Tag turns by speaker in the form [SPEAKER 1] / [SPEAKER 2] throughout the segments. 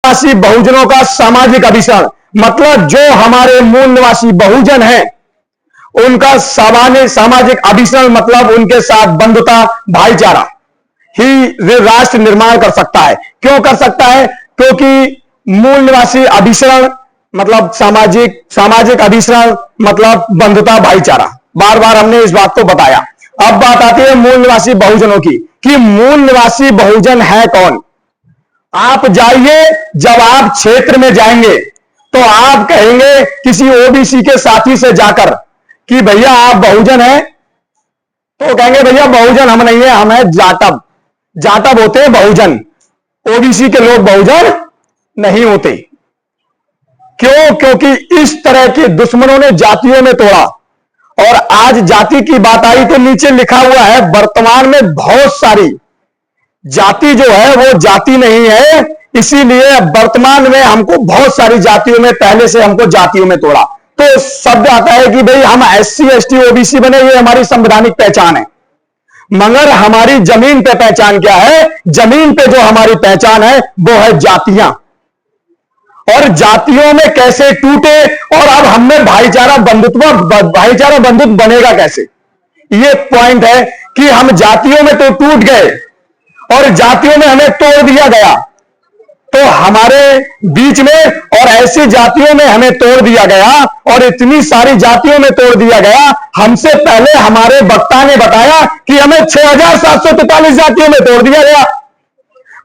[SPEAKER 1] निवासी बहुजनों का सामाजिक अभिसरण, मतलब जो हमारे मूल निवासी बहुजन हैं उनका सामाजिक अभिसरण, मतलब उनके साथ बंधुता भाईचारा ही राष्ट्र निर्माण कर सकता है। क्यों कर सकता है? क्योंकि मूल निवासी अभिसरण मतलब सामाजिक अभिसरण मतलब बंधुता भाईचारा, बार बार हमने इस बात को बताया। अब बात आती है मूल निवासी बहुजनों की, कि मूल निवासी बहुजन है कौन। आप जाइए, जब आप क्षेत्र में जाएंगे तो आप कहेंगे किसी ओबीसी के साथी से जाकर कि भैया आप बहुजन हैं, तो कहेंगे भैया बहुजन हम नहीं है, हम है जाटव। जाटव होते हैं बहुजन, ओबीसी के लोग बहुजन नहीं होते। क्यों? क्योंकि इस तरह के दुश्मनों ने जातियों में तोड़ा। और आज जाति की बात आई तो नीचे लिखा हुआ है वर्तमान में बहुत सारी जाति जो है वो जाति नहीं है, इसीलिए वर्तमान में हमको बहुत सारी जातियों में, पहले से हमको जातियों में तोड़ा। तो शब्द आता है कि भाई हम SC ST OBC बने, ये हमारी संवैधानिक पहचान है। मगर हमारी जमीन पे पहचान क्या है? जमीन पे जो हमारी पहचान है वो है जातियां। और जातियों में कैसे टूटे और अब हमें भाईचारा बंधुत्व बनेगा कैसे? ये पॉइंट है कि हम जातियों में तो टूट गए और जातियों में हमें तोड़ दिया गया, तो हमारे बीच में और ऐसी जातियों में हमें तोड़ दिया गया और इतनी सारी जातियों में तोड़ दिया गया। हमसे पहले हमारे वक्ता ने बताया कि हमें 6743 जातियों में तोड़ दिया गया।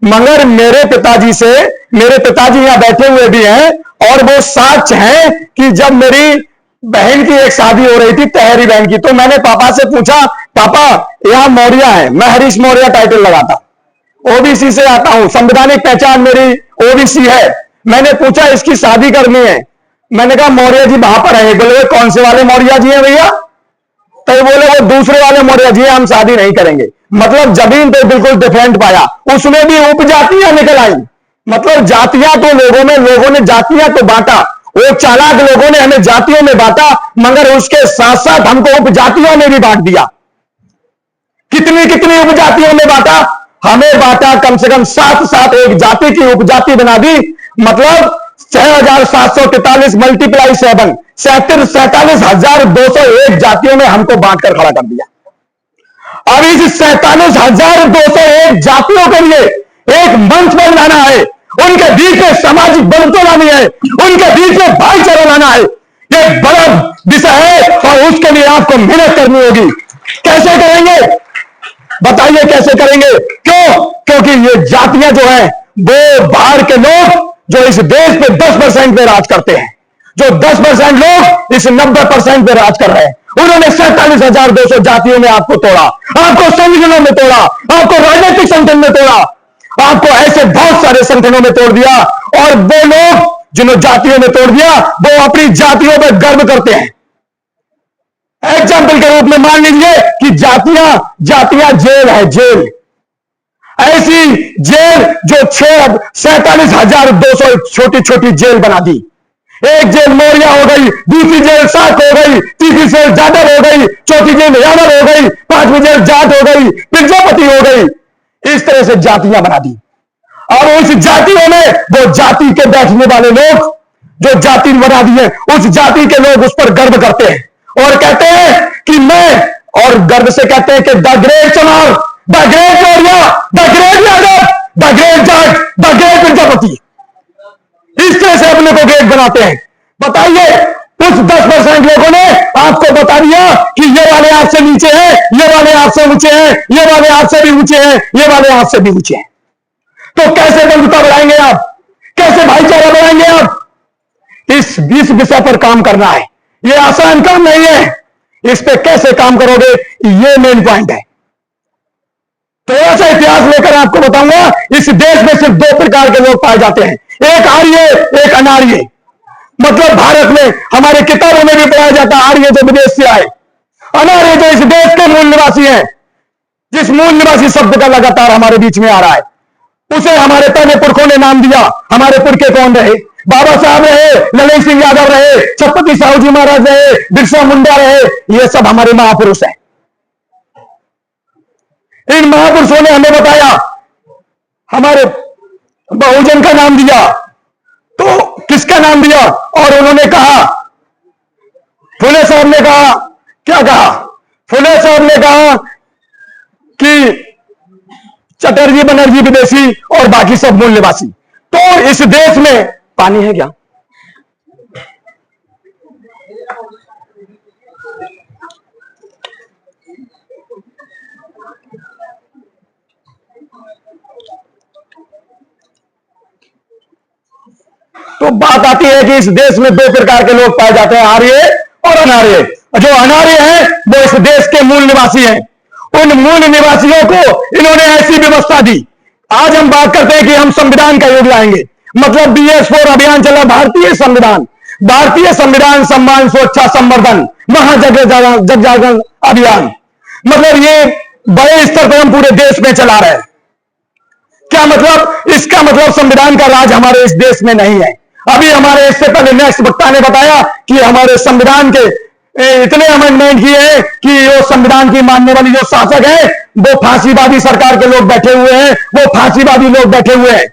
[SPEAKER 1] मगर मेरे पिताजी यहां बैठे हुए भी हैं और वो साक्ष्य हैं कि जब मेरी बहन की एक शादी हो रही थी, तहरी बहन की, तो मैंने पापा से पूछा, पापा यहां मौर्य है, मैं हरीश मौर्य टाइटल लगाता, ओबीसी से आता हूं, संवैधानिक पहचान मेरी ओबीसी है। मैंने पूछा इसकी शादी करनी है, मैंने कहा मौर्य जी वहां पर है। बोले कौन से वाले मौर्य जी हैं भैया? तो बोले वो दूसरे वाले मौर्य जी हैं, हम शादी नहीं करेंगे। मतलब जमीन पे बिल्कुल डिफरेंट पाया, उसमें भी उपजातियां निकल आई। मतलब जातियां तो लोगों ने जातियां तो बांटा, वो चालाक लोगों ने हमें जातियों में बांटा, मगर उसके साथ साथ हमको उपजातियों में भी बांट दिया। कितनी कितनी उपजातियों में बांटा? हमें बांटा कम से कम 7 एक जाति की उपजाति बना दी। मतलब 6743 मल्टीप्लाई 7 47,201 जातियों में हमको बांटकर खड़ा कर दिया। अब इस 47,201 जातियों के लिए एक मंच पर लाना है, उनके बीच में सामाजिक बंधुता लानी है, उनके बीच में भाईचारा लाना है। ये बड़ा विषय है और उसके लिए आपको मेहनत करनी होगी। कैसे करेंगे बताइए, कैसे करेंगे? क्यों? क्योंकि ये जातियां जो है वो बाहर के लोग जो इस देश पे 10% पे राज करते हैं, जो 10% लोग इस 90% पे राज कर रहे हैं, उन्होंने 47,200 जातियों में आपको तोड़ा, आपको संगठनों में तोड़ा, आपको राजनीतिक संगठन में तोड़ा, आपको ऐसे बहुत सारे संगठनों में तोड़ दिया। और वो लोग जिन्होंने जातियों में तोड़ दिया वो अपनी जातियों पर गर्व करते हैं। एग्जाम्पल के रूप में मान लीजिए कि जातियां जेल है, जेल, ऐसी जेल जो 47,200 छोटी छोटी जेल बना दी। एक जेल मौर्य हो गई, दूसरी जेल शाक हो गई, तीसरी जेल जाटव हो गई, चौथी जेल यादव हो गई, पांचवी जेल जाट हो गई, प्रजापति हो गई। इस तरह से जातियां बना दी। और उस जातियों में वो जाति के बैठने वाले लोग जो जाति बना दी है, उस जाति के लोग उस पर गर्व करते हैं और कहते हैं कि मैं, और गर्व से कहते हैं कि द ग्रेट चमार, the great Maurya, the great Yadav, the great Jat, the great Prajapati. इस तरह से अपने को ग्रेट बनाते हैं। बताइए, उस 10% लोगों ने आपको बता दिया कि ये वाले आपसे नीचे हैं, ये वाले आपसे ऊंचे हैं, ये वाले आपसे भी ऊंचे हैं, ये वाले आपसे भी ऊंचे हैं। तो कैसे बंधुता बढ़ाएंगे आप? कैसे भाईचारा बढ़ाएंगे आप? इस विषय पर काम करना है। ये आसान काम नहीं है। इस पे कैसे काम करोगे, ये मेन पॉइंट है। थोड़ा सा इतिहास लेकर आपको बताऊंगा। इस देश में सिर्फ 2 प्रकार के लोग पाए जाते हैं, एक आर्य, एक अनार्य। मतलब भारत में हमारे किताबों में भी पढ़ाया जाता है आर्य जो विदेश से आए, अनार्य जो इस देश के मूल निवासी हैं। जिस मूल निवासी शब्द का लगातार हमारे बीच में आ रहा है, उसे हमारे पहले पुरखों ने नाम दिया। हमारे पुरखे कौन रहे? बाबा साहब रहे, ललन सिंह यादव रहे, छत्रपति साहू जी महाराज रहे, बिरसा मुंडा रहे। ये सब हमारे महापुरुष हैं। इन महापुरुषों ने हमें बताया, हमारे बहुजन का नाम दिया, किसका नाम दिया? और उन्होंने कहा, फुले साहब ने कहा, क्या कहा? फुले साहब ने कहा कि चटर्जी बनर्जी विदेशी और बाकी सब मूल निवासी। तो इस देश में पानी है क्या? तो बात आती है कि इस देश में दो प्रकार के लोग पाए जाते हैं, आर्य और अनार्य। जो अनार्य हैं वो इस देश के मूल निवासी हैं। उन मूल निवासियों को इन्होंने ऐसी व्यवस्था दी। आज हम बात करते हैं कि हम संविधान का युग लाएंगे, मतलब BS4 अभियान चला, भारतीय संविधान, भारतीय संविधान सम्मान सुरक्षा संवर्धन जग जागरण अभियान। मतलब ये बड़े स्तर पर हम पूरे देश में चला रहे हैं। क्या मतलब? इसका मतलब संविधान का राज हमारे इस देश में नहीं है। अभी हमारे इससे पहले नेक्स्ट वक्ता ने बताया कि हमारे संविधान के इतने अमेंडमेंट किए हैं कि वो संविधान की मानने वाली जो शासक है वो फांसीवादी सरकार के लोग बैठे हुए हैं, वो फांसीवादी लोग बैठे हुए हैं।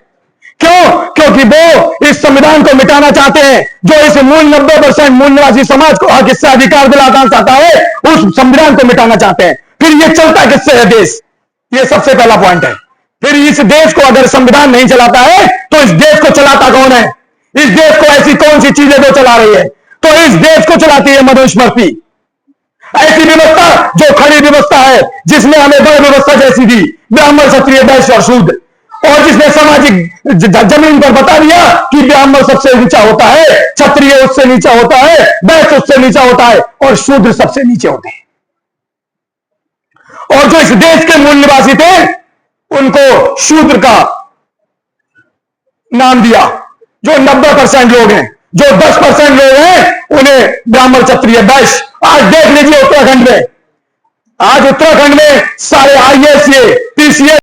[SPEAKER 1] क्यों? क्योंकि वो इस संविधान को मिटाना चाहते हैं। जो इस मूल 90% मूल निवासी समाज को हक इससे अधिकार दिलाना चाहता है, उस संविधान को मिटाना चाहते हैं। फिर ये चलता किससे है देश? ये सबसे पहला पॉइंट है। फिर इस देश को अगर संविधान नहीं चलाता है तो इस देश को चलाता कौन है? इस देश को ऐसी कौन सी चीजें जो चला रही है? तो इस देश को चलाती है मनुस्मृति। ऐसी व्यवस्था जो खड़ी व्यवस्था है, जिसने हमें बड़ व्यवस्था जैसी दी, ब्राह्मण क्षत्रिय वैश्य और शूद्र, और जिसने सामाजिक जमीन पर बता दिया कि ब्राह्मण सबसे नीचा होता है, क्षत्रिय उससे नीचा होता है, वैश्य उससे नीचा होता है और शूद्र सबसे नीचे होते हैं। और जो इस देश के मूल निवासी थे उनको शूद्र का नाम दिया। जो 90% लोग हैं, जो 10% लोग हैं, उन्हें ब्राह्मण क्षत्रिय वैश्य। आज देख लीजिए उत्तराखंड में, आज उत्तराखंड में सारे IAS, PCS